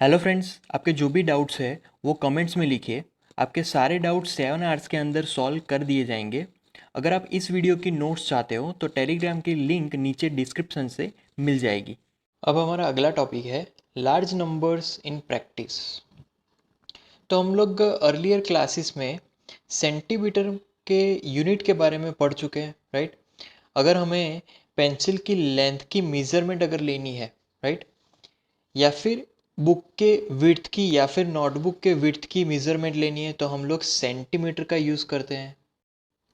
Hello friends, आपके जो भी डाउट्स है वो कमेंट्स में लिखिए। आपके सारे डाउट्स 7 आवर्स के अंदर सॉल्व कर दिए जाएंगे। अगर आप इस वीडियो की नोट्स चाहते हो तो टेलीग्राम की लिंक नीचे डिस्क्रिप्शन से मिल जाएगी। अब हमारा अगला टॉपिक है लार्ज नंबर्स इन प्रैक्टिस। तो हम लोग अर्लियर क्लासेस में सेंटीमीटर के यूनिट के बारे में पढ़ चुके हैं, राइट। अगर हमें पेंसिल की लेंथ की मेज़रमेंट अगर लेनी है, राइट, या फिर बुक के विड्थ की या फिर नोटबुक के विड्थ की मेज़रमेंट लेनी है तो हम लोग सेंटीमीटर का यूज़ करते हैं,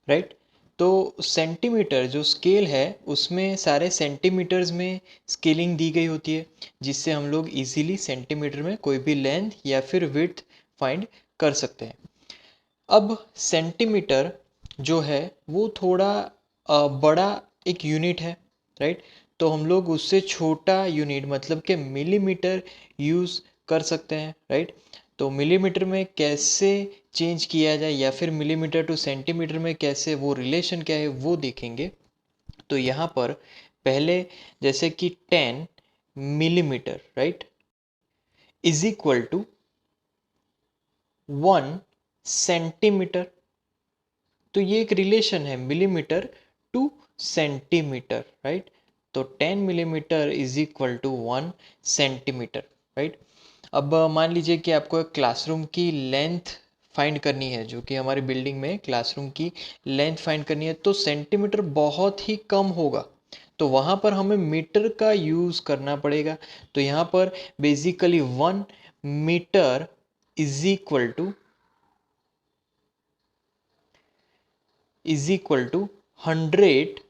राइट। तो सेंटीमीटर जो स्केल है उसमें सारे सेंटीमीटर्स में स्केलिंग दी गई होती है, जिससे हम लोग इजीली सेंटीमीटर में कोई भी लेंथ या फिर विड्थ फाइंड कर सकते हैं। अब सेंटीमीटर जो है वो थोड़ा बड़ा एक यूनिट है, राइट। तो हम लोग उससे छोटा यूनिट मतलब कि मिलीमीटर यूज़ कर सकते हैं, राइट। तो मिलीमीटर में कैसे चेंज किया जाए या फिर मिलीमीटर टू सेंटीमीटर में कैसे वो रिलेशन क्या है वो देखेंगे। तो यहाँ पर पहले जैसे कि 10 millimetre, right, is equal to 1 centimetre. तो ये एक रिलेशन है मिलीमीटर टू सेंटीमीटर, राइट। तो 10 millimetre is equal to 1 centimetre, right. अब मान लीजिए कि आपको एक क्लासरूम की लेंथ फाइंड करनी है, जो कि हमारी बिल्डिंग में क्लासरूम की लेंथ फाइंड करनी है, तो सेंटीमीटर बहुत ही कम होगा, तो वहाँ पर हमें मीटर का यूज़ करना पड़ेगा। तो यहाँ पर basically 1 metre is equal to 100,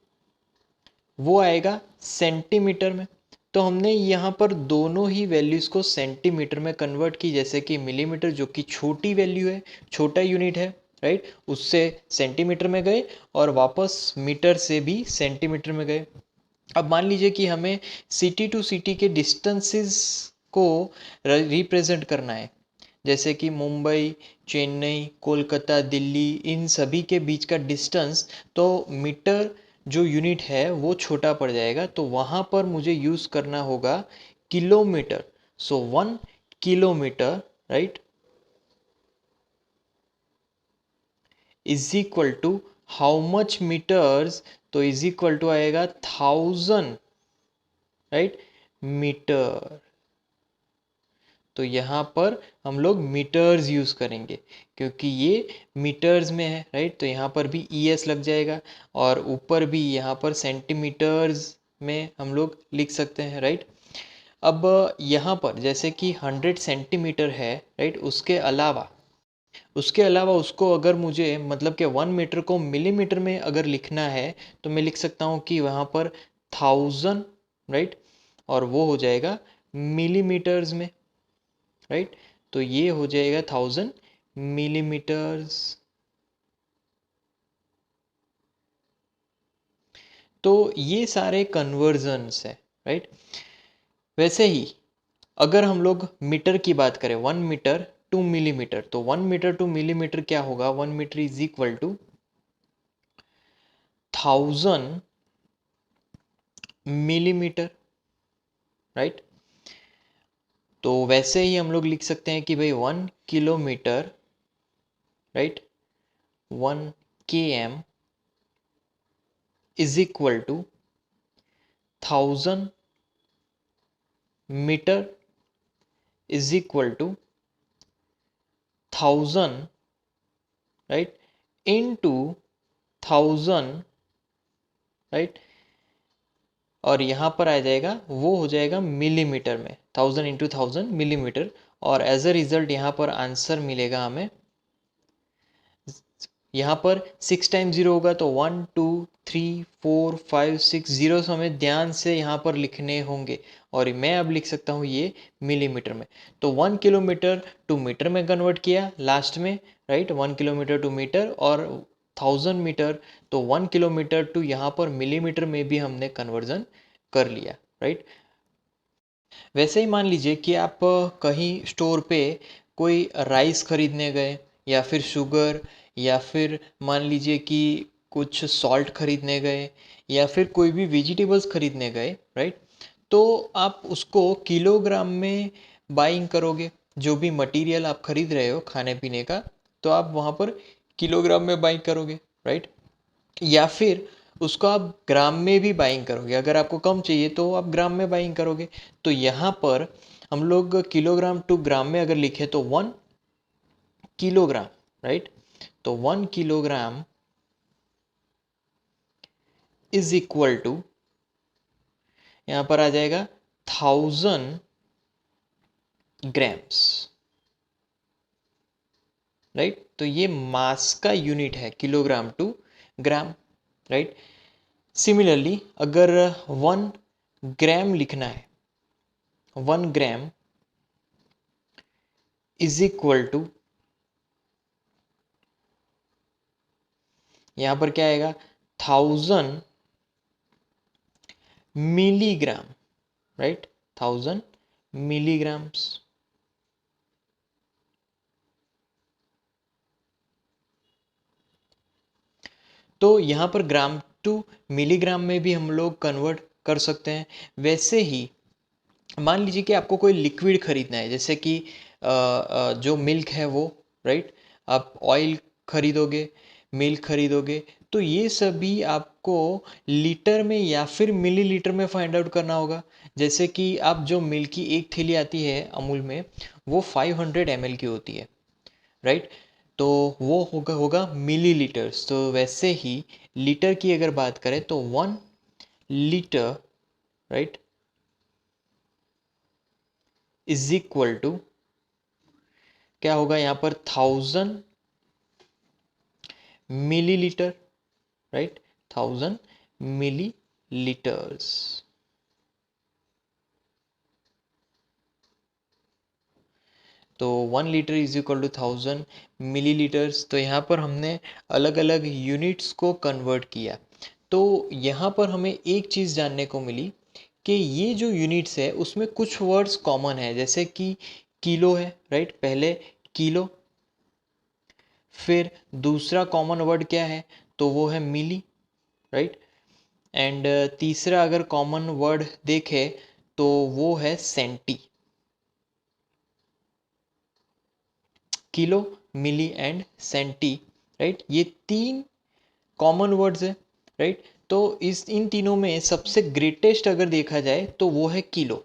वो आएगा सेंटीमीटर में। तो हमने यहाँ पर दोनों ही वैल्यूज़ को सेंटीमीटर में कन्वर्ट की, जैसे कि मिलीमीटर जो कि छोटी वैल्यू है, छोटा यूनिट है, राइट, उससे सेंटीमीटर में गए और वापस मीटर से भी सेंटीमीटर में गए। अब मान लीजिए कि हमें सिटी टू सिटी के डिस्टेंसेस को रिप्रेजेंट करना है, जैसे कि मुंबई, चेन्नई, कोलकाता, दिल्ली, इन सभी के बीच का डिस्टेंस। तो मीटर जो यूनिट है वो छोटा पड़ जाएगा, तो वहाँ पर मुझे यूज़ करना होगा kilometre. So 1 kilometre, right, is equal to how much metres. तो इज इक्वल टू आएगा 1000, राइट, मीटर। तो यहाँ पर हम लोग मीटर्स यूज़ करेंगे क्योंकि ये मीटर्स में है, राइट। तो यहाँ पर भी ES लग जाएगा और ऊपर भी यहाँ पर सेंटीमीटर्स में हम लोग लिख सकते हैं, राइट। अब यहाँ पर जैसे कि 100 सेंटीमीटर है, राइट, उसके अलावा उसको अगर मुझे मतलब कि 1 मीटर को मिलीमीटर में अगर लिखना है तो मैं लिख सकता हूँ कि वहाँ पर 1000, राइट, और वो हो जाएगा मिलीमीटर्स में, राइट। तो ये हो जाएगा 1000 मिलीमीटर्स। तो ये सारे कन्वर्जन्स है, राइट। वैसे ही अगर हम लोग मीटर की बात करें, 1 मीटर टू मिलीमीटर, तो 1 मीटर टू मिलीमीटर क्या होगा, 1 metre is equal to 1000 millimetre, right. तो वैसे ही हम लोग लिख सकते हैं कि भाई 1 kilometre, right, 1 km is equal to 1000 metre is equal to 1000, right, into 1000, right. और यहाँ पर आ जाएगा वो हो जाएगा मिलीमीटर में, 1000 × 1000 मिलीमीटर। और एज अ रिजल्ट यहाँ पर आंसर मिलेगा हमें, यहाँ पर 6 टाइम 0 होगा तो 1 2 3 4 5 6 0 हमें ध्यान से यहाँ पर लिखने होंगे। और मैं अब लिख सकता हूँ ये मिलीमीटर में। तो 1 किलोमीटर टू मीटर में कन्वर्ट किया लास्ट में, राइट, 1 किलोमीटर टू मीटर, और 1000 मीटर, तो 1 किलोमीटर टू यहाँ पर मिलीमीटर में भी हमने कन्वर्जन कर लिया, राइट। वैसे ही मान लीजिए कि आप कहीं स्टोर पे कोई राइस खरीदने गए या फिर शुगर, या फिर मान लीजिए कि कुछ सॉल्ट खरीदने गए या फिर कोई भी वेजिटेबल्स खरीदने गए, राइट। तो आप उसको किलोग्राम में बाइंग करोगे, जो भी मटेरियल आप खरीद रहे हो खाने पीने का, तो आप वहाँ पर किलोग्राम में बाइंग करोगे, राइट। या फिर उसको आप ग्राम में भी बाइंग करोगे, अगर आपको कम चाहिए तो आप ग्राम में बाइंग करोगे। तो यहाँ पर हम लोग किलोग्राम टू ग्राम में अगर लिखे तो 1 किलोग्राम, राइट। तो 1 किलोग्राम इज इक्वल टू, यहाँ पर आ जाएगा 1000 ग्राम्स, राइट। तो ये मास का यूनिट है, kilogram to gram, right. Similarly अगर 1 ग्राम लिखना है, 1 ग्राम इज इक्वल टू, यहां पर क्या आएगा, 1000 मिलीग्राम, राइट, 1000 मिलीग्राम्स। तो यहाँ पर ग्राम टू मिलीग्राम में भी हम लोग कन्वर्ट कर सकते हैं। वैसे ही मान लीजिए कि आपको कोई लिक्विड खरीदना है, जैसे कि जो मिल्क है वो, राइट। आप ऑयल खरीदोगे, मिल्क खरीदोगे, तो ये सभी आपको लीटर में या फिर मिलीलीटर में फाइंड आउट करना होगा। जैसे कि आप जो मिल्क की एक थैली आती है अमूल में, वो 500 ml की होती है, राइट। तो वो होगा मिलीलीटर्स। तो वैसे ही लीटर की अगर बात करें तो 1 litre, right, is equal to क्या होगा यहाँ पर, 1000 मिलीलीटर, राइट, 1000 मिलीलीटर्स। तो 1 litre is equal to 1000 millilitres. तो यहाँ पर हमने अलग अलग यूनिट्स को कन्वर्ट किया। तो यहाँ पर हमें एक चीज़ जानने को मिली कि ये जो यूनिट्स है उसमें कुछ वर्ड्स कॉमन है, जैसे कि किलो है, राइट, पहले किलो। फिर दूसरा कॉमन वर्ड क्या है, तो वो है मिली, राइट। एंड तीसरा अगर कॉमन वर्ड देखे तो वो है centi. Kilo, milli and centi, right, ये 3 कॉमन वर्ड्स है, राइट। तो इस इन तीनों में सबसे ग्रेटेस्ट अगर देखा जाए तो वो है किलो।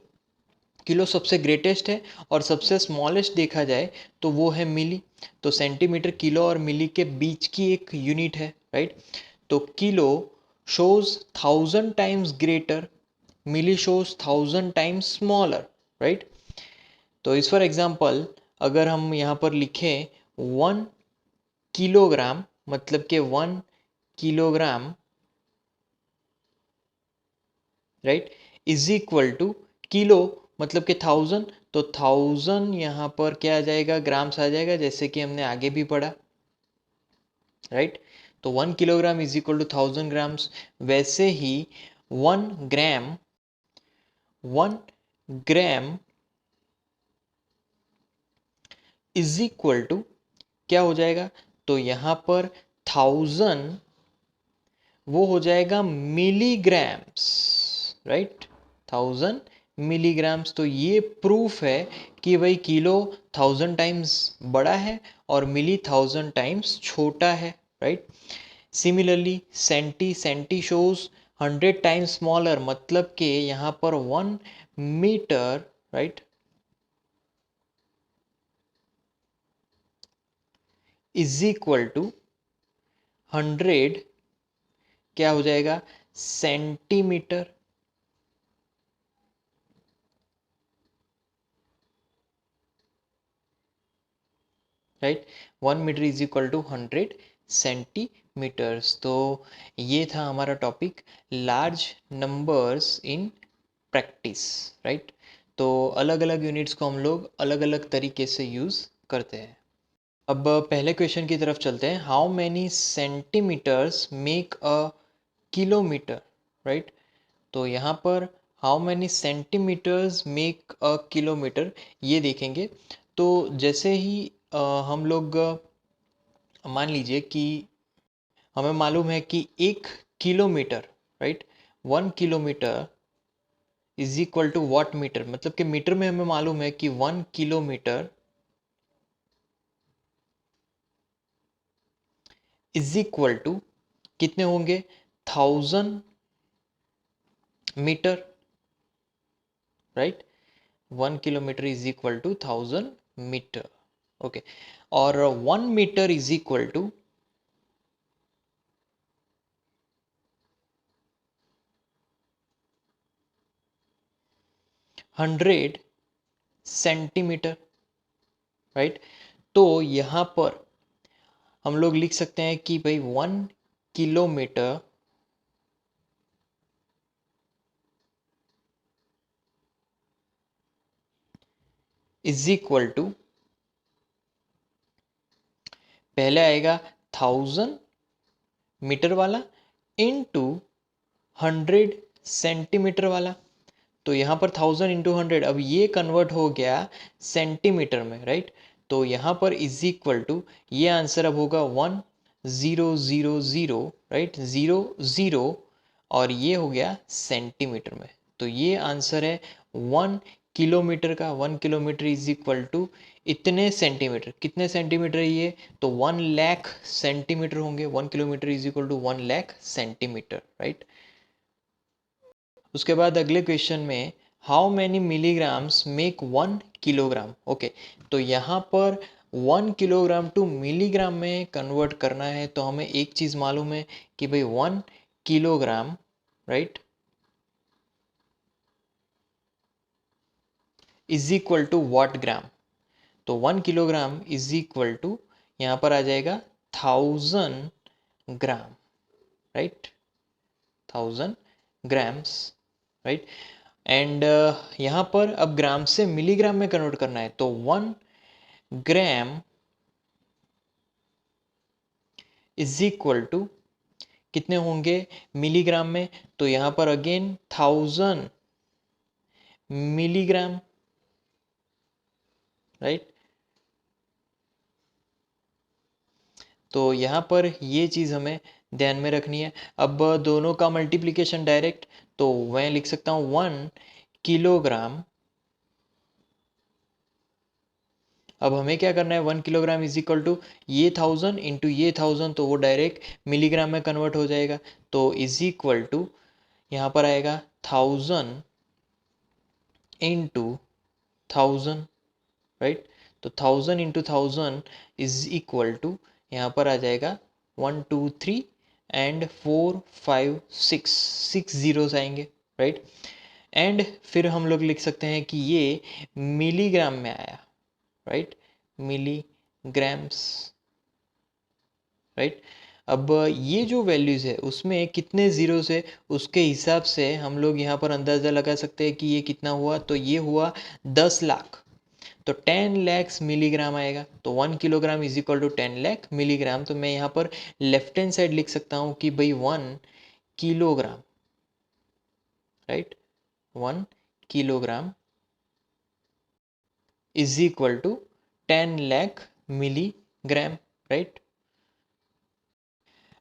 किलो सबसे ग्रेटेस्ट है, और सबसे स्मॉलेस्ट देखा जाए तो वो है मिली। तो सेंटीमीटर, किलो और मिली के बीच की एक यूनिट है, राइट। तो किलो शोज 1000 टाइम्स ग्रेटर, मिली शोज 1000 टाइम्स स्मॉलर, राइट। तो इस फॉर एग्जाम्पल अगर हम यहाँ पर लिखें 1 किलोग्राम, मतलब कि 1 kilogram, right, is equal two kilo, मतलब कि 1000। तो 1000 यहाँ पर क्या आ जाएगा, ग्राम्स आ जाएगा, जैसे कि हमने आगे भी पढ़ा, राइट। तो 1 kilogram is equal to 1000 grams. वैसे ही 1 gram, 1 gram is equal to क्या हो जाएगा, तो यहाँ पर 1000 वो हो जाएगा मिलीग्राम्स, राइट, 1000 मिलीग्राम्स। तो ये प्रूफ है कि भाई किलो 1000 टाइम्स बड़ा है और मिली 1000 टाइम्स छोटा है, right. Similarly centi, centi shows 100 times smaller, मतलब कि यहाँ पर 1 metre, right, is equal to 100 क्या हो जाएगा, centimetre, right. 1 metre is equal to 100 centimetres. तो ये था हमारा topic, large numbers in practice, right. तो अलग अलग यूनिट्स को हम लोग अलग अलग तरीके से यूज़ करते हैं। अब पहले क्वेश्चन की तरफ चलते हैं। How many centimetres make a kilometre, right. तो यहाँ पर how many centimetres make a kilometre, ये देखेंगे। तो जैसे ही हम लोग मान लीजिए कि हमें मालूम है कि 1 kilometre, right, 1 kilometre is equal to what metre, मतलब कि मीटर में हमें मालूम है कि 1 किलोमीटर इज इक्वल टू कितने होंगे, 1000 metre, right. 1 kilometre is equal to 1000 metre, okay. और 1 metre is equal to 100 centimetre, right. तो यहां पर हम लोग लिख सकते हैं कि भाई 1 किलोमीटर इज इक्वल टू, पहले आएगा 1000 मीटर वाला इंटू 100 सेंटीमीटर वाला। तो यहाँ पर 1000 × 100, अब ये कन्वर्ट हो गया सेंटीमीटर में, राइट। तो यहाँ पर इज इक्वल टू, ये आंसर अब होगा 1000, राइट, 00, और ये हो गया सेंटीमीटर में। तो ये आंसर है 1 किलोमीटर का। 1 किलोमीटर इज इक्वल टू इतने सेंटीमीटर, कितने सेंटीमीटर है ये, तो 1 लाख सेंटीमीटर होंगे। 1 kilometre is equal to 1 lakh centimetre, right. उसके बाद अगले क्वेश्चन में, how many milligrams make 1 kilogram, okay. तो यहाँ पर 1 किलोग्राम टू मिलीग्राम में कन्वर्ट करना है, तो हमें एक चीज़ मालूम है कि भाई 1 kilogram, right, is equal to what gram. तो 1 किलोग्राम इज इक्वल टू, यहाँ पर आ जाएगा 1000 ग्राम, राइट, 1000 ग्राम्स, राइट। एंड यहाँ पर अब ग्राम से मिलीग्राम में कन्वर्ट करना है, तो 1 ग्राम इज इक्वल टू कितने होंगे मिलीग्राम में, तो यहाँ पर अगेन 1000 मिलीग्राम, राइट। तो यहाँ पर ये चीज़ हमें ध्यान में रखनी है। अब दोनों का मल्टीप्लिकेशन डायरेक्ट, तो मैं लिख सकता हूँ 1 किलोग्राम। अब हमें क्या करना है, 1 किलोग्राम इज इक्वल टू ये 1000 इंटू ये 1000, तो वो डायरेक्ट मिलीग्राम में कन्वर्ट हो जाएगा। तो इज इक्वल टू यहाँ पर आएगा 1000 इंटू 1000, राइट। तो 1000 इंटू 1000 इज इक्वल टू, यहाँ पर आ जाएगा 1 2 3 एंड 4 5 6, 6 जीरोस आएंगे, राइट। एंड फिर हम लोग लिख सकते हैं कि ये मिलीग्राम में आया, राइट, मिलीग्राम्स, राइट। अब ये जो वैल्यूज़ है उसमें कितने ज़ीरोस है, उसके हिसाब से हम लोग यहाँ पर अंदाज़ा लगा सकते हैं कि ये कितना हुआ, तो ये हुआ 10 लाख। तो 10 लाख मिलीग्राम आएगा। तो 1 kilogram is equal to 10 lakh milligram. तो मैं यहाँ पर लेफ्ट हैंड साइड लिख सकता हूँ कि भाई 1 kilogram, right, 1 kilogram is equal to 10 lakh milligram, right.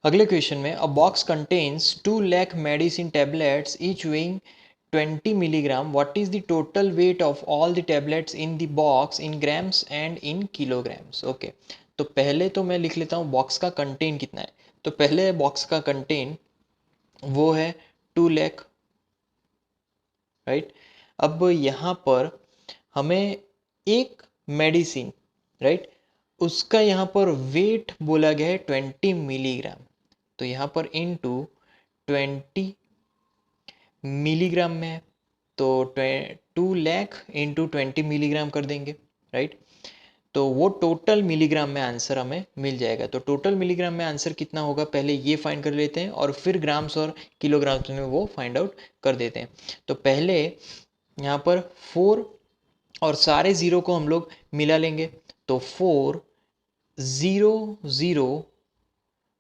अगले क्वेश्चन में, a box contains 2 lakh medicine tablets each weighing 20 milligram, what is the total weight of all the tablets in the box in grams and in kilograms, okay. तो पहले तो मैं लिख लेता हूँ box का कंटेन कितना है। तो पहले बॉक्स का कंटेन वो है 2 लाख, राइट। अब यहाँ पर हमें एक मेडिसिन, राइट, उसका यहाँ पर वेट बोला गया है 20 मिलीग्राम। तो यहाँ पर इनटू 20 मिलीग्राम में है, तो 2 लाख इंटू 20 मिलीग्राम कर देंगे, राइट। तो वो टोटल मिलीग्राम में आंसर हमें मिल जाएगा। तो टोटल मिलीग्राम में आंसर कितना होगा, पहले ये फाइंड कर लेते हैं और फिर ग्राम्स और किलोग्राम्स में वो फाइंड आउट कर देते हैं। तो पहले यहाँ पर 4 और सारे ज़ीरो को हम लोग मिला लेंगे, तो 4 0 0,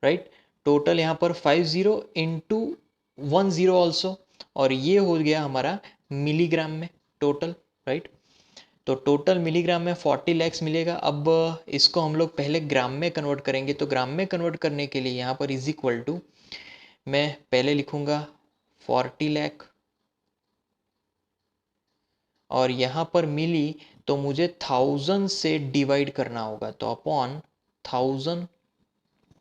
राइट। टोटल यहाँ पर 50 इंटू 10 ऑल्सो, और ये हो गया हमारा मिलीग्राम में टोटल, राइट। तो टोटल मिलीग्राम में 40 लैक्स मिलेगा। अब इसको हम लोग पहले ग्राम में कन्वर्ट करेंगे। तो ग्राम में कन्वर्ट करने के लिए यहाँ पर इज इक्वल टू, मैं पहले लिखूँगा 40 लाख, और यहाँ पर मिली तो मुझे 1000 से डिवाइड करना होगा, तो अपॉन 1000,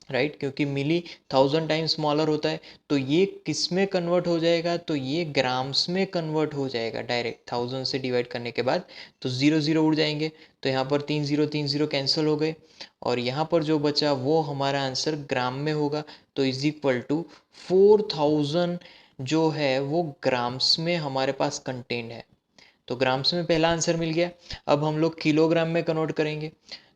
राइट, क्योंकि मिली 1000 टाइम्स स्मॉलर होता है, तो ये किस में कन्वर्ट हो जाएगा, तो ये ग्राम्स में कन्वर्ट हो जाएगा डायरेक्ट 1000 से डिवाइड करने के बाद। तो 0 0 उड़ जाएंगे, तो यहाँ पर 3 0 कैंसिल हो गए, और यहाँ पर जो बचा वो हमारा आंसर ग्राम में होगा। तो इज इक्वल टू 4000 जो है वो ग्राम्स में हमारे पास कंटेंट है। तो ग्राम्स में पहला आंसर मिल गया। अब हम लोग किलोग्राम में कन्वर्ट करेंगे,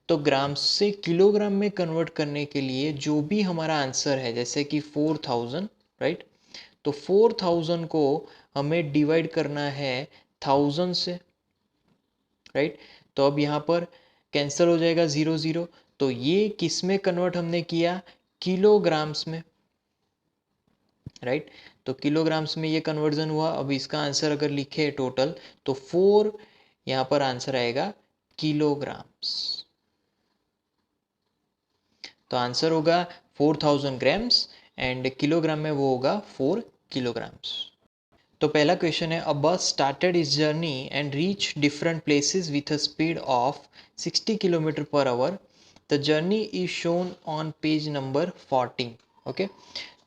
तो ग्राम से किलोग्राम में कन्वर्ट करने के लिए जो भी हमारा आंसर है, जैसे कि 4000, राइट, तो 4000 को हमें डिवाइड करना है 1000 से, राइट। तो अब यहाँ पर कैंसिल हो जाएगा 0 0, तो ये किस में कन्वर्ट हमने किया, किलोग्राम्स में, राइट। तो किलोग्राम्स में ये कन्वर्जन हुआ। अब इसका आंसर अगर लिखे टोटल, तो 4 यहाँ पर आंसर आएगा किलोग्राम्स। तो आंसर होगा 4000 ग्राम्स, एंड किलोग्राम में वो होगा 4 किलोग्राम्स। तो पहला क्वेश्चन है, अ बस started is journey and reach different places with a speed of 60 kilometre per our. The journey is shown on page number 14। Okay,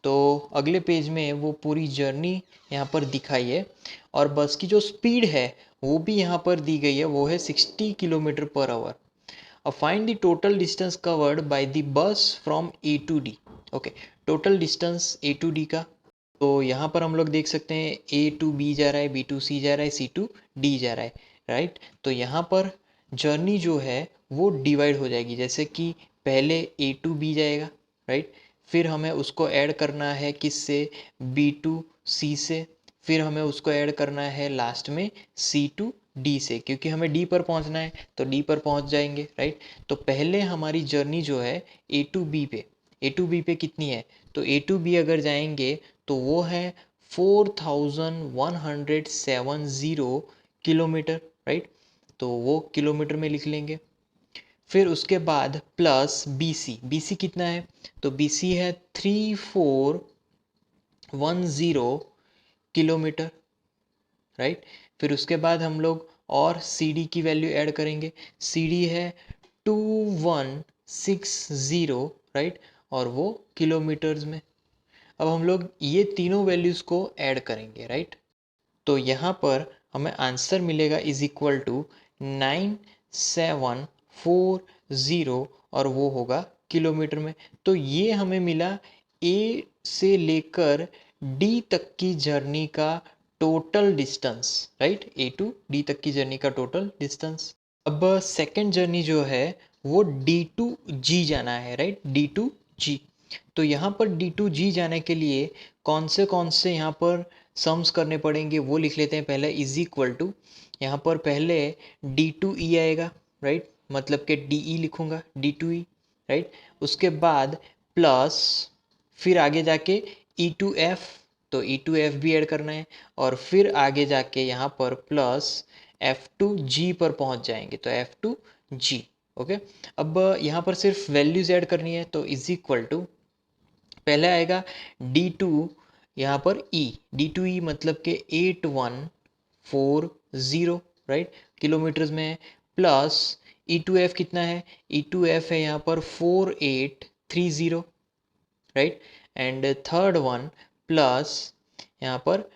तो अगले पेज में वो पूरी जर्नी यहाँ पर दिखाई है, और बस की जो स्पीड है वो भी यहाँ पर दी गई है, वो है 60 kilometre per hour. Find the total distance covered by the bus from A to D. Okay, total distance A to D का, तो यहाँ पर हम लोग देख सकते हैं ए टू बी जा रहा है, बी टू सी जा रहा है, सी टू डी जा रहा है, राइट। तो यहाँ पर जर्नी जो है वो डिवाइड हो जाएगी, जैसे कि पहले ए टू बी जाएगा, राइट, फिर हमें उसको ऐड करना है किससे, बी टू सी से, फिर हमें उसको ऐड करना है लास्ट में सी टू डी से, क्योंकि हमें डी पर पहुंचना है, तो डी पर पहुंच जाएंगे, राइट। तो पहले हमारी जर्नी जो है ए टू बी पे, ए टू बी पे कितनी है, तो ए टू बी अगर जाएंगे तो वो है 4170 किलोमीटर, राइट। तो वो किलोमीटर में लिख लेंगे। फिर उसके बाद plus B C, B C कितना है, तो बी सी है 3410 किलोमीटर, राइट। फिर उसके बाद हम लोग और सी डी की वैल्यू ऐड करेंगे, सी डी है 2160, राइट, और वो किलोमीटर्स में। अब हम लोग ये तीनों वैल्यूज़ को ऐड करेंगे, राइट। तो यहाँ पर हमें आंसर मिलेगा इज इक्वल टू 9740, और वो होगा किलोमीटर में। तो ये हमें मिला ए से लेकर डी तक की जर्नी का total distance, right, A to D तक की जर्नी का टोटल डिस्टेंस। अब सेकेंड जर्नी जो है वो डी टू जी जाना है, राइट, डी टू जी। तो यहाँ पर डी टू जी जाने के लिए कौन से यहाँ पर सम्स करने पड़ेंगे वो लिख लेते हैं। पहले इज इक्वल टू, यहाँ पर पहले डी टू ई आएगा, राइट, मतलब कि डी ई लिखूँगा, डी टू ई, राइट। उसके बाद प्लस, फिर आगे जाके ई टू एफ, तो ई टू एफ भी ऐड करना है, और फिर आगे जाके यहाँ पर प्लस एफ टू जी पर पहुँच जाएंगे, तो एफ टू जी। ओके, अब यहाँ पर सिर्फ वैल्यूज ऐड करनी है, तो इज इक्वल टू पहले आएगा डी टू, यहाँ पर ई, डी टू ई मतलब के 8140, राइट, किलोमीटर्स में है, प्लस ई टू एफ कितना है, ई टू एफ है यहाँ पर 4830, right, and third one plus यहाँ पर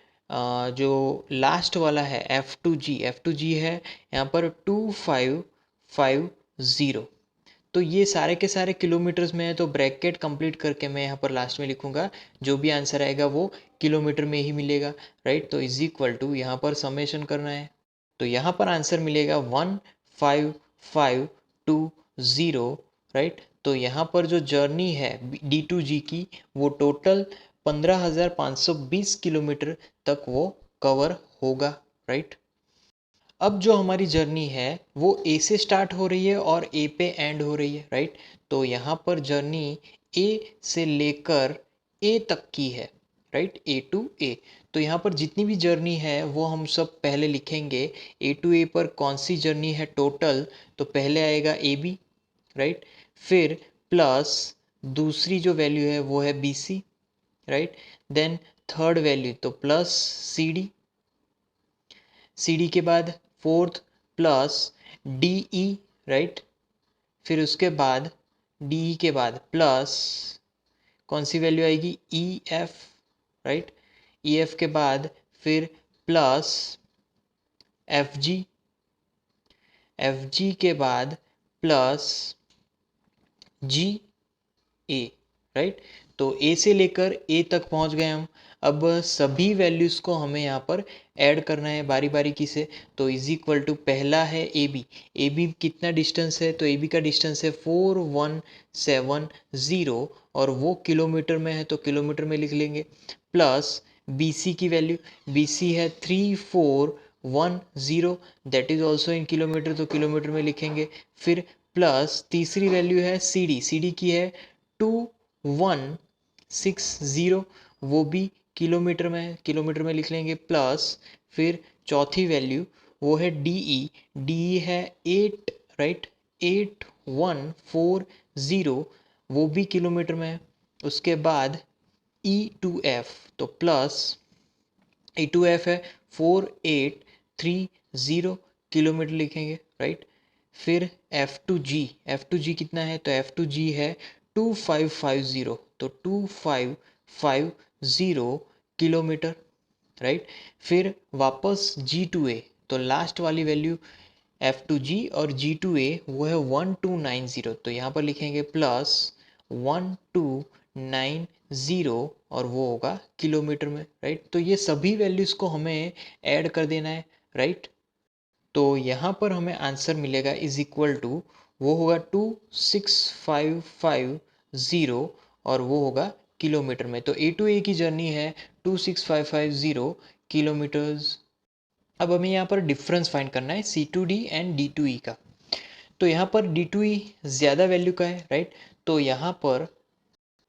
जो लास्ट वाला है F to ji, F to जी है यहाँ पर 2550। तो ये सारे के सारे किलोमीटर्स में है, तो ब्रैकेट कंप्लीट करके मैं यहाँ पर लास्ट में लिखूंगा, जो भी आंसर आएगा वो किलोमीटर में ही मिलेगा, राइट। तो इज इक्वल टू यहाँ पर समेशन करना है, तो यहाँ पर आंसर मिलेगा 15520, राइट। तो यहाँ पर जो जर्नी है डी टू जी की, वो टोटल 15520 किलोमीटर तक वो कवर होगा, राइट। अब जो हमारी जर्नी है वो ए से स्टार्ट हो रही है और ए पे एंड हो रही है, राइट। तो यहाँ पर जर्नी ए से लेकर ए तक की है, राइट, ए टू ए। तो यहाँ पर जितनी भी जर्नी है वो हम सब पहले लिखेंगे, ए टू ए पर कौन सी जर्नी है टोटल, तो पहले आएगा ए बी, राइट, फिर प्लस दूसरी जो वैल्यू है वो है B C, right, then third value तो plus C D, C D के बाद fourth plus D E, right. फिर उसके बाद डी ई के बाद प्लस कौन सी वैल्यू आएगी, E F, right. E F के बाद फिर plus F G, F G के बाद प्लस जी ए, राइट। तो ए से लेकर ए तक पहुंच गए हम। अब सभी वैल्यूज़ को हमें यहाँ पर ऐड करना है बारी बारी से। तो इज इक्वल टू पहला है ए बी, ए बी कितना डिस्टेंस है, तो ए बी का डिस्टेंस है 4170 और वो किलोमीटर में है तो किलोमीटर में लिख लेंगे। प्लस बी सी की वैल्यू, बी सी है 3410, that is also in kilometre तो किलोमीटर में लिखेंगे। फिर प्लस तीसरी वैल्यू है सी डी, सी डी की है 2160, वो भी किलोमीटर में है, किलोमीटर में लिख लेंगे। प्लस फिर चौथी वैल्यू वो है डी ई, डी ई है 8, राइट, 8140, वो भी किलोमीटर में है। उसके बाद ई टू एफ, तो प्लस ई टू एफ है 4830, किलोमीटर लिखेंगे, राइट। फिर F to ji, F to जी कितना है, तो एफ टू जी है 2550, तो 2550 किलोमीटर, राइट। फिर वापस जी टू ए, तो लास्ट वाली वैल्यू एफ टू जी और जी टू ए वो है 1290, तो यहाँ पर लिखेंगे प्लस 1290 और वो होगा किलोमीटर में, राइट। तो ये सभी वैल्यूज़ को हमें ऐड कर देना है, राइट। तो यहाँ पर हमें आंसर मिलेगा इज इक्वल टू, वो होगा 26550 और वो होगा किलोमीटर में। तो ए टू ए की जर्नी है 26550 किलोमीटर्स। अब हमें यहाँ पर डिफरेंस फाइंड करना है C to D and D to E का। तो यहाँ पर डी टू ई ज़्यादा वैल्यू का है, राइट। तो यहाँ पर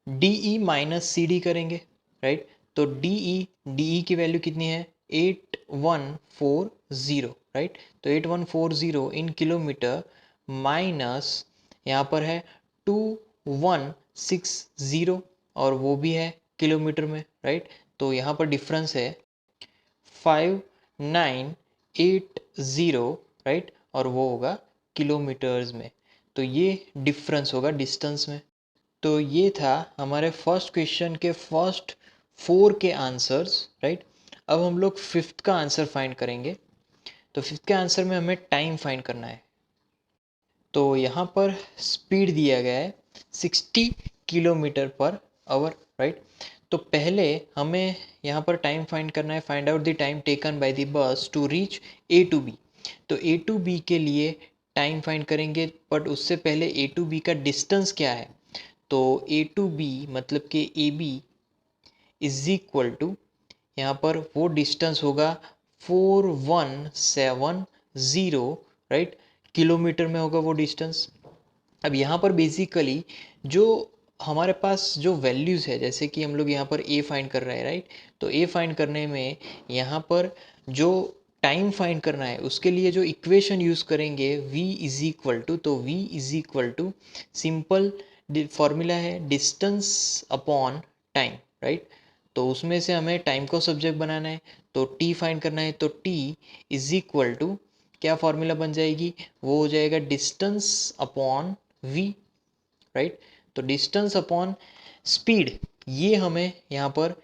D E minus C D करेंगे, राइट। तो डी ई की वैल्यू कितनी है 8140, राइट। तो 8140 इन किलोमीटर माइनस यहाँ पर है 2160 और वो भी है किलोमीटर में, राइट। तो यहाँ पर डिफरेंस है 5980, राइट, और वो होगा किलोमीटर्स में। तो ये डिफरेंस होगा डिस्टेंस में। तो ये था हमारे फर्स्ट क्वेश्चन के फर्स्ट 4 के आंसर्स, राइट। अब हम लोग फिफ्थ का आंसर फाइंड करेंगे। तो फिफ्थ के आंसर में हमें टाइम फाइंड करना है। तो यहाँ पर स्पीड दिया गया है 60 किलोमीटर पर आवर, राइट। तो पहले हमें यहाँ पर टाइम फाइंड करना है, find out the time taken by the bus to reach A to B. तो ए टू बी के लिए टाइम फाइंड करेंगे, बट उससे पहले ए टू बी का डिस्टेंस क्या है। तो ए टू बी मतलब कि A B is equal to, यहाँ पर वो डिस्टेंस होगा 4170, राइट, किलोमीटर में होगा वो डिस्टेंस। अब यहाँ पर बेसिकली जो हमारे पास जो वैल्यूज़ है, जैसे कि हम लोग यहाँ पर ए फाइंड कर रहे हैं, राइट। तो ए फाइंड करने में यहाँ पर जो टाइम फाइंड करना है उसके लिए जो इक्वेशन यूज़ करेंगे v इज इक्वल टू, तो v is equal to simple formula है डिस्टेंस अपॉन टाइम, राइट। तो उसमें से हमें टाइम को सब्जेक्ट बनाना है, तो t फाइंड करना है, तो t इज इक्वल टू क्या फॉर्मूला बन जाएगी, वो हो जाएगा डिस्टेंस अपॉन v, राइट। तो डिस्टेंस अपॉन स्पीड, ये हमें यहाँ पर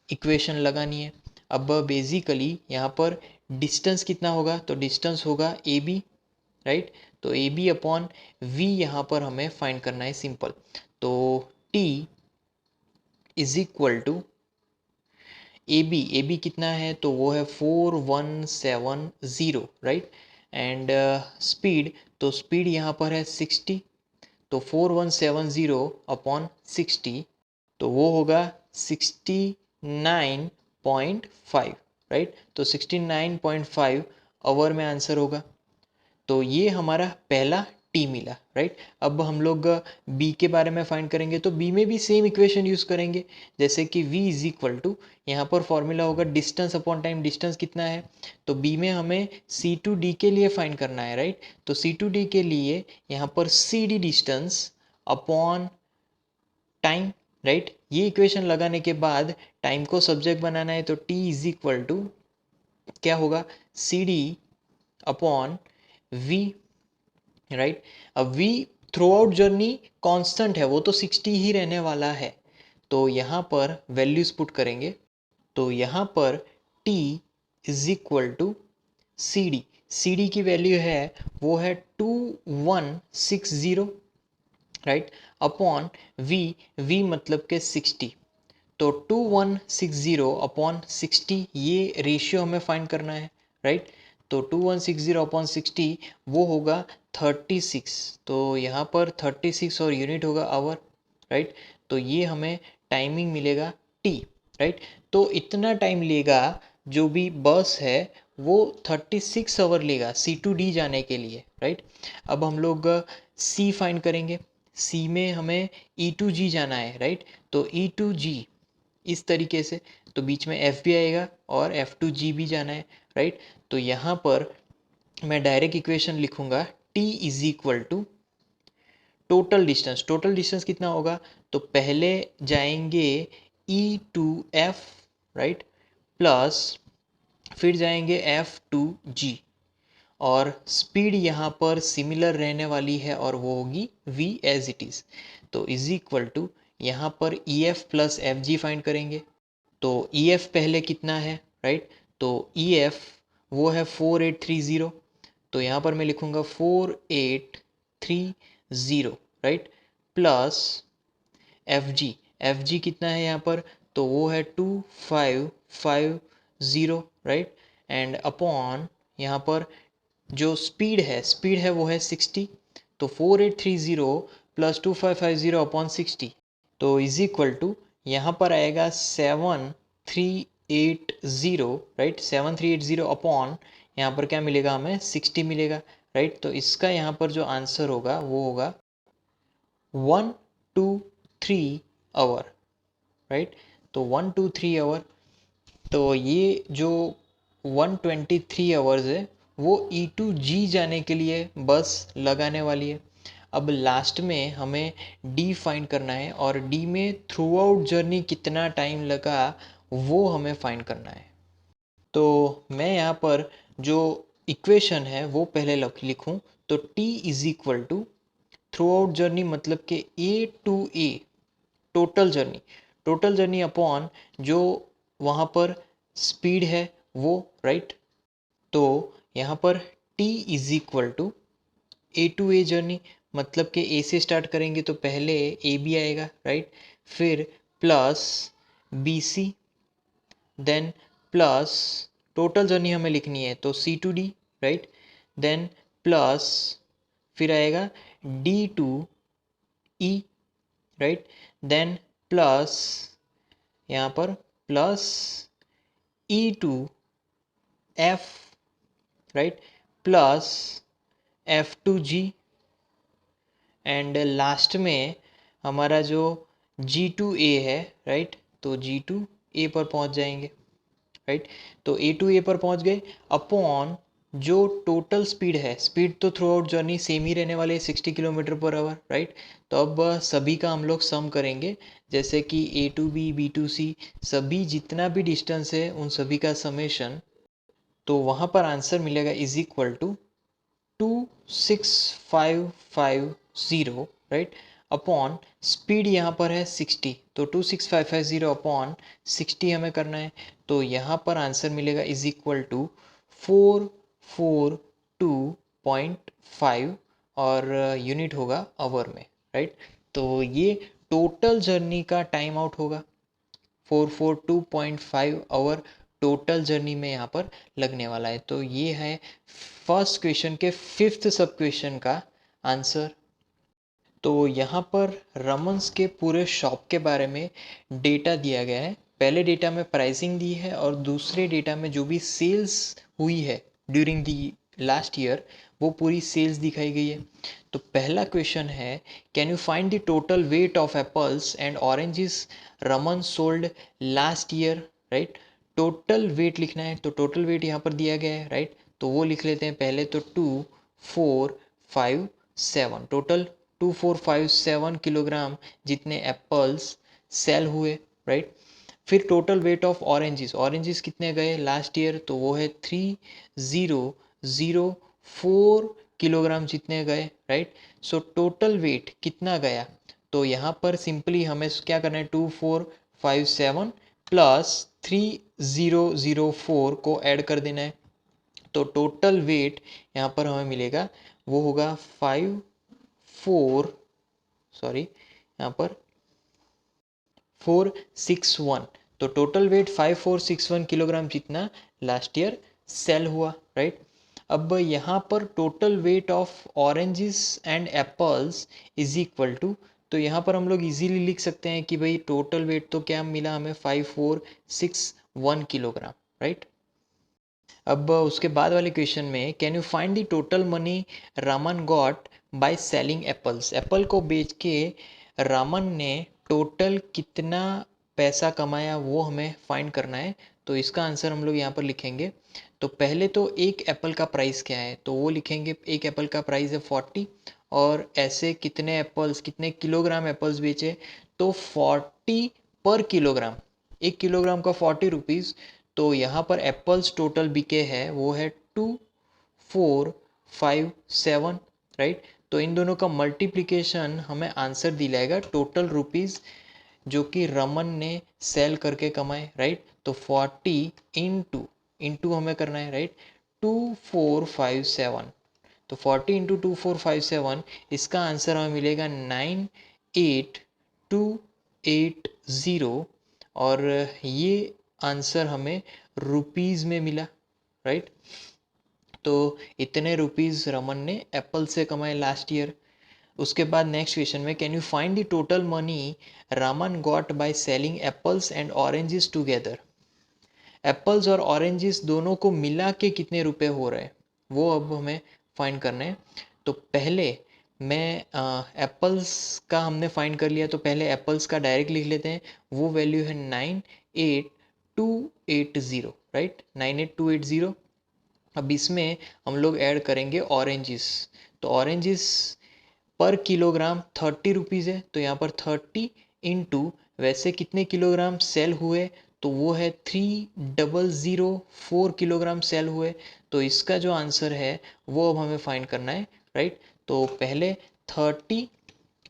इक्वेशन लगानी है। अब बेसिकली यहाँ पर डिस्टेंस कितना होगा, तो डिस्टेंस होगा ए बी, राइट। तो ए बी अपॉन वी यहाँ पर हमें फाइंड करना है सिंपल। तो T is equal to A B कितना है, तो वो है 4170, राइट। एंड स्पीड, तो स्पीड यहाँ पर है 60, तो 4170 अपॉन 60, तो वो होगा 69.5, राइट। तो 69.5 आवर में आंसर होगा। तो ये हमारा पहला टी मिला, राइट। अब हम लोग बी के बारे में फाइंड करेंगे, तो बी में भी सेम इक्वेशन यूज़ करेंगे, जैसे कि v इज इक्वल टू, यहाँ पर फॉर्मूला होगा डिस्टेंस अपॉन टाइम। डिस्टेंस कितना है, तो बी में हमें सी टू डी के लिए फाइंड करना है, राइट। तो सी टू डी के लिए यहाँ पर C D distance upon time, right. ये इक्वेशन लगाने के बाद टाइम को सब्जेक्ट बनाना है, तो t इज इक्वल टू क्या होगा, C D upon v, right. अब v throughout journey constant है, वो तो 60 ही रहने वाला है, तो यहाँ पर वैल्यूज पुट करेंगे। तो यहाँ पर t is equal to C D, C D की वैल्यू है वो है 2160, राइट, अपॉन v, v मतलब के 60, तो 2160 अपॉन 60, ये रेशियो हमें फाइंड करना है, राइट। तो 2160 अपॉन 60 वो होगा 36, तो यहाँ पर 36 और यूनिट होगा आवर, राइट। तो ये हमें टाइमिंग मिलेगा t, राइट। तो इतना टाइम लेगा जो भी बस है वो 36 आवर लेगा सी टू डी जाने के लिए, राइट। अब हम लोग सी फाइंड करेंगे, सी में हमें ई टू जी जाना है, राइट। तो ई टू जी इस तरीके से, तो बीच में एफ भी आएगा और एफ टू जी भी जाना है, राइट। तो यहाँ पर मैं डायरेक्ट इक्वेशन लिखूंगा T is equal to total distance, total distance कितना होगा, तो पहले जाएंगे E to F, right, plus फिर जाएंगे एफ टू जी, और स्पीड यहाँ पर सिमिलर रहने वाली है और वो होगी v एज इट इज़। तो इज इक्वल टू यहाँ पर E F plus F G find करेंगे। तो ई एफ पहले कितना है, राइट, तो ई एफ वो है 4830, तो यहाँ पर मैं लिखूँगा 4830, राइट, प्लस एफ जी कितना है यहाँ पर, तो वो है 2550, राइट, एंड अपॉन यहाँ पर जो स्पीड है वो है 60, तो 4830 प्लस 2550 अपॉन 60, तो इज इक्वल टू यहाँ पर आएगा 7380, राइट, 7380 अपॉन यहाँ पर क्या मिलेगा हमें 60 मिलेगा, राइट। तो इसका यहाँ पर जो आंसर होगा वो होगा 123 आवर, राइट। तो 123 आवर, तो ये जो 123 आवर्स है वो ई टू जी जाने के लिए बस लगाने वाली है। अब लास्ट में हमें डी फाइंड करना है, और डी में थ्रू आउट जर्नी कितना टाइम लगा वो हमें फाइंड करना है। तो मैं यहाँ पर जो इक्वेशन है वो पहले लिखूँ, तो T is equal to throughout journey मतलब कि A to A, total journey upon जो वहाँ पर स्पीड है वो, राइट। तो यहाँ पर t is equal to A to A journey, मतलब कि ए से स्टार्ट करेंगे तो पहले ए बी आएगा, राइट, फिर plus B C, then plus total journey हमें लिखनी है तो C to D, right, then plus फिर आएगा D to E, right, then plus यहाँ पर plus E to F, right, plus F to G, and last में हमारा जो जी टू ए है, राइट, तो जी टू ए पर पहुंच जाएंगे, राइट। तो ए टू ए पर पहुंच गए अपॉन जो टोटल स्पीड है, स्पीड तो थ्रू आउट जर्नी सेम ही रहने वाले 60 किलोमीटर पर आवर, राइट। तो अब सभी का हम लोग सम करेंगे, जैसे कि A to B, B to सी, सभी जितना भी डिस्टेंस है उन सभी का समेशन, तो वहाँ पर आंसर मिलेगा is equal to 26550, right, upon speed यहाँ पर है 60, तो 26550 अपॉन 60 हमें करना है, तो यहाँ पर आंसर मिलेगा इज इक्वल टू 442.5, और यूनिट होगा आवर में, राइट। तो ये टोटल जर्नी का टाइम आउट होगा, 442.5 आवर टोटल जर्नी में यहाँ पर लगने वाला है। तो ये है फर्स्ट क्वेश्चन के फिफ्थ सब क्वेश्चन का आंसर। तो यहाँ पर रमन्स के पूरे शॉप के बारे में डेटा दिया गया है। पहले डेटा में प्राइसिंग दी है और दूसरे डेटा में जो भी सेल्स हुई है ड्यूरिंग दी लास्ट ईयर वो पूरी सेल्स दिखाई गई है। तो पहला क्वेश्चन है, can you find the total weight of apples and oranges Raman sold last year, right. Total weight लिखना है, तो टोटल वेट यहाँ पर दिया गया है, राइट। तो वो लिख लेते हैं पहले, तो 2457, टोटल 2457 किलोग्राम जितने एप्पल्स सेल हुए, राइट। फिर total weight of oranges, oranges कितने गए लास्ट ईयर, तो वो है 30 किलोग्राम जितने गए, राइट। सो टोटल वेट कितना गया, तो यहाँ पर सिंपली हमें क्या करना है, 2457 प्लस 3004 को ऐड कर देना है। तो टोटल वेट यहाँ पर हमें मिलेगा, वो होगा 461। तो टोटल वेट 5461 किलोग्राम जितना लास्ट ईयर सेल हुआ, राइट। अब यहाँ पर total weight of oranges and apples is equal to, तो यहाँ पर हम लोग इजीली लिख सकते हैं कि भाई टोटल वेट तो क्या मिला हमें, 5461 किलोग्राम, राइट। अब उसके बाद वाले क्वेश्चन में, can you find the total money Raman got by selling apples. Apple को बेच के रामन ने टोटल कितना पैसा कमाया वो हमें फाइंड करना है। तो इसका आंसर हम लोग यहाँ पर लिखेंगे। तो पहले तो एक एप्पल का प्राइस क्या है, तो वो लिखेंगे एक एप्पल का प्राइस है 40, और ऐसे कितने एप्पल्स, कितने किलोग्राम एप्पल्स बेचे, तो 40 पर किलोग्राम, 1 किलोग्राम का 40 रुपीज़। तो यहाँ पर एप्पल्स टोटल बिके है वो है 2457, राइट। तो इन दोनों का मल्टीप्लिकेशन हमें आंसर दिलाएगा टोटल रुपीज़ जो कि रमन ने सेल करके कमाए, राइट। तो 40 इंटू हमें करना है, राइट, 2457। तो 40 इंटू 2457, इसका आंसर हमें मिलेगा 98280, और ये आंसर हमें रुपीज़ में मिला, राइट। तो इतने रुपीज़ रमन ने एप्पल से कमाए लास्ट ईयर। उसके बाद नेक्स्ट क्वेश्चन में, can you find the total money Raman got by selling apples and oranges together. Apples और ऑरेंजेस दोनों को मिला के कितने रुपए हो रहे हैं वो अब हमें फाइंड करना है। तो पहले मैं एप्पल्स का हमने फाइंड कर लिया, तो पहले एप्पल्स का डायरेक्ट लिख लेते हैं। वो वैल्यू है 98280, राइट, 98280। अब इसमें हम लोग ऐड करेंगे ऑरेंजेस। तो ऑरेंजेस पर किलोग्राम 30 रुपीज़ है, तो यहाँ पर 30 इंटू वैसे कितने किलोग्राम सेल हुए, तो वो है 3004 किलोग्राम सेल हुए। तो इसका जो आंसर है वो अब हमें फाइंड करना है, राइट। तो पहले 30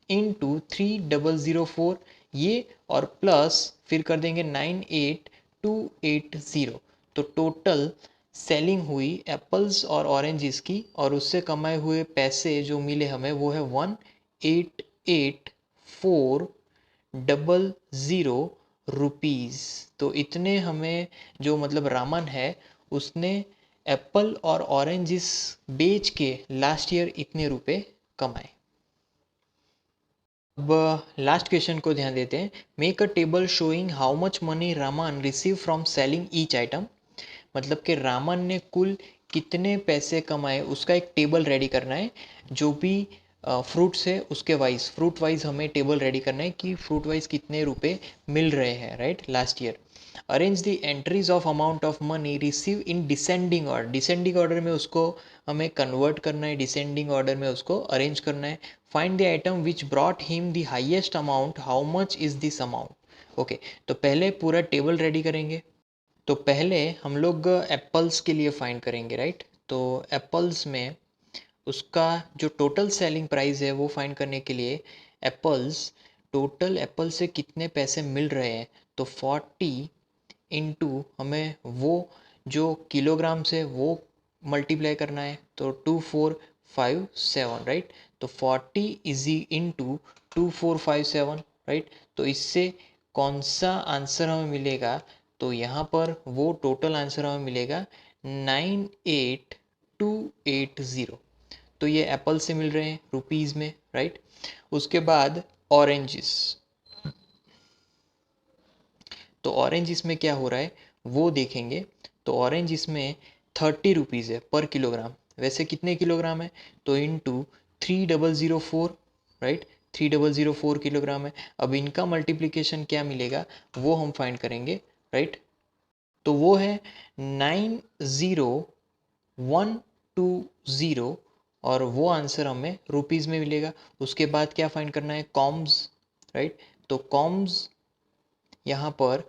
इंटू 3004 ये, और प्लस फिर कर देंगे 98280। तो टोटल सेलिंग हुई एप्पल्स और ऑरेंजेस की, और उससे कमाए हुए पैसे जो मिले हमें वो है 188400 रुपीज़। तो इतने हमें, जो मतलब रामन है उसने एप्पल और ऑरेंजेस बेच के लास्ट ईयर इतने रुपए कमाए। अब लास्ट क्वेश्चन को ध्यान देते हैं। Make a table showing how much money Raman receive from selling each item. मतलब कि रामन ने कुल कितने पैसे कमाए उसका एक टेबल रेडी करना है। जो भी फ्रूट्स है उसके वाइज, फ्रूट वाइज हमें टेबल रेडी करना है कि फ्रूट वाइज कितने रुपए मिल रहे हैं, right, last year. Arrange the entries of amount of money receive in descending order. Descending order में उसको हमें कन्वर्ट करना है, डिसेंडिंग ऑर्डर में उसको अरेंज करना है। Find the item which brought him the highest amount, how much is this amount. Okay, तो पहले पूरा टेबल रेडी करेंगे। तो पहले हम लोग एप्पल्स के लिए फाइंड करेंगे, राइट। तो एप्पल्स में उसका जो टोटल सेलिंग प्राइस है वो फाइंड करने के लिए एप्पल्स, टोटल एप्पल से कितने पैसे मिल रहे हैं, तो 40 इंटू हमें वो जो किलोग्राम से वो मल्टीप्लाई करना है, तो 2457, राइट। तो 40 इजी इंटू 2457, राइट। तो इससे कौन सा आंसर हमें मिलेगा, तो यहाँ पर वो टोटल आंसर हमें मिलेगा 98280। तो ये एप्पल से मिल रहे हैं रुपीज़ में, राइट। उसके बाद ऑरेंजेस। तो ऑरेंज इसमें क्या हो रहा है वो देखेंगे। तो ऑरेंज इसमें 30 रुपीज़ है पर किलोग्राम, वैसे कितने किलोग्राम है, तो इंटू 3004, राइट, 3004 किलोग्राम है। अब इनका मल्टीप्लिकेशन क्या मिलेगा वो हम फाइंड करेंगे, राइट। तो वो है 90120, और वो आंसर हमें रुपीज़ में मिलेगा। उसके बाद क्या फाइंड करना है, कॉम्स, राइट। तो कॉम्स यहाँ पर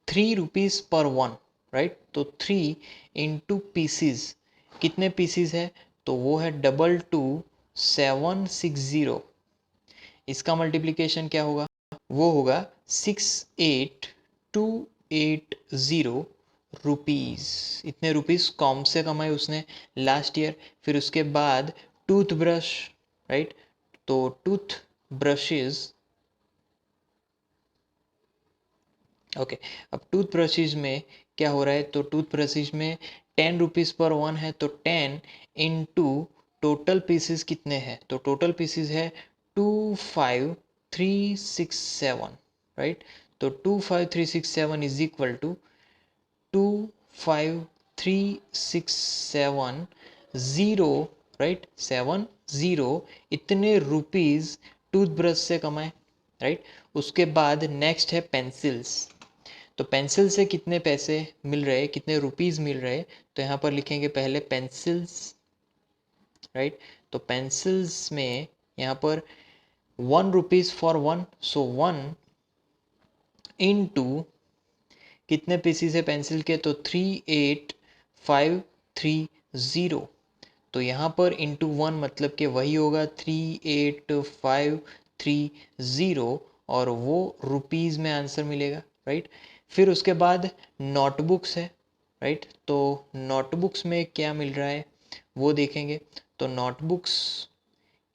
3 रुपीज़ पर वन, राइट। तो 3 इंटू पीसीज, कितने पीसीज है, तो वो है 22760। इसका मल्टीप्लिकेशन क्या होगा, वो होगा 68280 रुपीज़। इतने रुपीज़ कॉम से कमाए उसने लास्ट ईयर। फिर उसके बाद टूथब्रश, राइट, तो टूथ ब्रशेज, ओके। अब टूथ ब्रशेज में क्या हो रहा है, तो टूथ ब्रशेज में 10 रुपीज़ पर वन है, तो 10 इंटू टोटल पीसेस कितने हैं, तो टोटल पीसेस है 25367, राइट। तो 25367 is equal to 25367 zero, right, 70 इतने रुपीज़ टूथब्रश से कमाए, राइट। उसके बाद नेक्स्ट है पेंसिल्स। तो पेंसिल से कितने पैसे मिल रहे, कितने रुपीज़ मिल रहे, तो यहाँ पर लिखेंगे पहले पेंसिल्स, राइट। तो पेंसिल्स में यहाँ पर 1 rupees for one, so 1 into कितने पीसीस है पेंसिल के, तो 38530। तो यहाँ पर इंटू 1 मतलब कि वही होगा 38530, और वो रुपीज़ में आंसर मिलेगा, राइट। फिर उसके बाद नोटबुक्स है, राइट। तो नोटबुक्स में क्या मिल रहा है वो देखेंगे। तो नोटबुक्स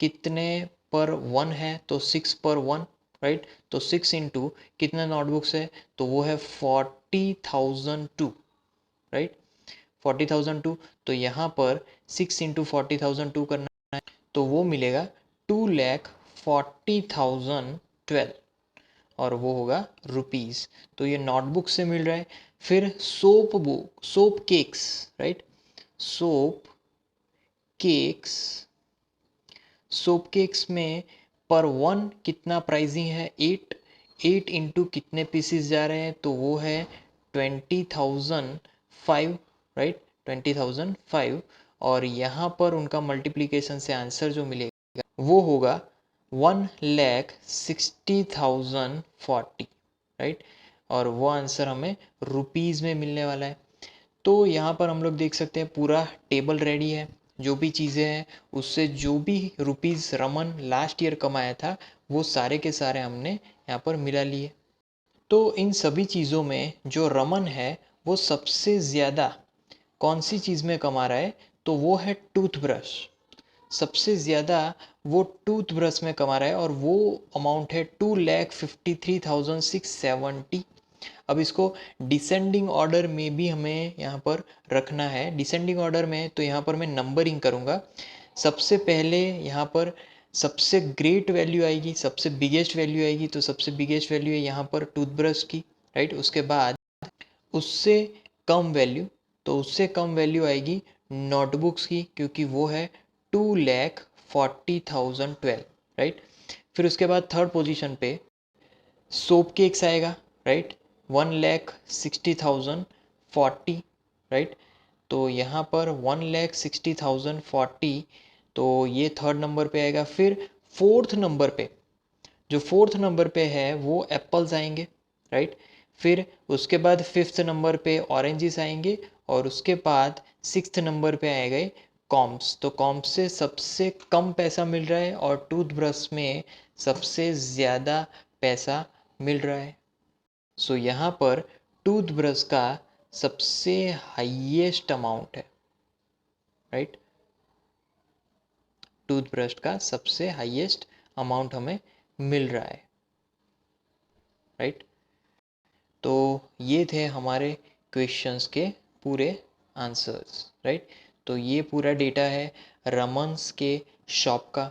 कितने पर वन है, तो 6 पर वन, राइट। तो 6 इंटू कितने नोटबुक्स है, तो वो है 40,002, राइट, 40,002। तो यहाँ पर 6 इंटू 40,002 करना है, तो वो मिलेगा 2,40,012, और वो होगा रुपीज़। तो ये नोटबुक से मिल रहा है। फिर soap book, soap cakes, right, soap cakes, soap cakes में पर वन कितना प्राइसिंग है, 8, 8 इंटू कितने पीसीस जा रहे हैं, तो वो है 20,005, राइट, 20,005। और यहाँ पर उनका मल्टीप्लिकेशन से आंसर जो मिलेगा वो होगा 1,60,040, राइट। और वो आंसर हमें रुपीज़ में मिलने वाला है। तो यहाँ पर हम लोग देख सकते हैं पूरा टेबल रेडी है। जो भी चीज़ें हैं उससे जो भी रुपीज़ रमन लास्ट ईयर कमाया था वो सारे के सारे हमने यहाँ पर मिला लिए। तो इन सभी चीज़ों में जो रमन है वो सबसे ज़्यादा कौन सी चीज़ में कमा रहा है, तो वो है टूथब्रश। सबसे ज़्यादा वो टूथब्रश में कमा रहा है, और वो अमाउंट है 2,53,670। अब इसको डिसेंडिंग ऑर्डर में भी हमें यहाँ पर रखना है। डिसेंडिंग ऑर्डर में तो यहाँ पर मैं नंबरिंग करूँगा। सबसे पहले यहाँ पर सबसे ग्रेट वैल्यू आएगी, सबसे बिगेस्ट वैल्यू आएगी, तो सबसे बिगेस्ट वैल्यू है यहाँ पर टूथब्रश की, राइट। उसके बाद उससे कम वैल्यू, तो उससे कम वैल्यू आएगी नोटबुक्स की, क्योंकि वो है 2,40,012, राइट। फिर उसके बाद थर्ड पोजीशन पे सोप केक्स आएगा, राइट, 1,60,040, राइट। तो यहाँ पर 1,60,040, तो ये थर्ड नंबर पे आएगा। फिर फोर्थ नंबर पे, जो फोर्थ नंबर पे है वो एप्पल्स आएंगे, राइट। फिर उसके बाद फिफ्थ नंबर पे ऑरेंजेस आएंगे, और उसके बाद सिक्स्थ नंबर पे आएंगे कॉम्स। तो कॉम्स से सबसे कम पैसा मिल रहा है, और टूथब्रश में सबसे ज़्यादा पैसा मिल रहा है। सो यहाँ पर टूथब्रश का सबसे हाईएस्ट अमाउंट है, राइट। टूथब्रश का सबसे हाईएस्ट अमाउंट हमें मिल रहा है, राइट। तो ये थे हमारे क्वेश्चंस के पूरे आंसर्स, राइट। तो ये पूरा डेटा है रमन्स के शॉप का,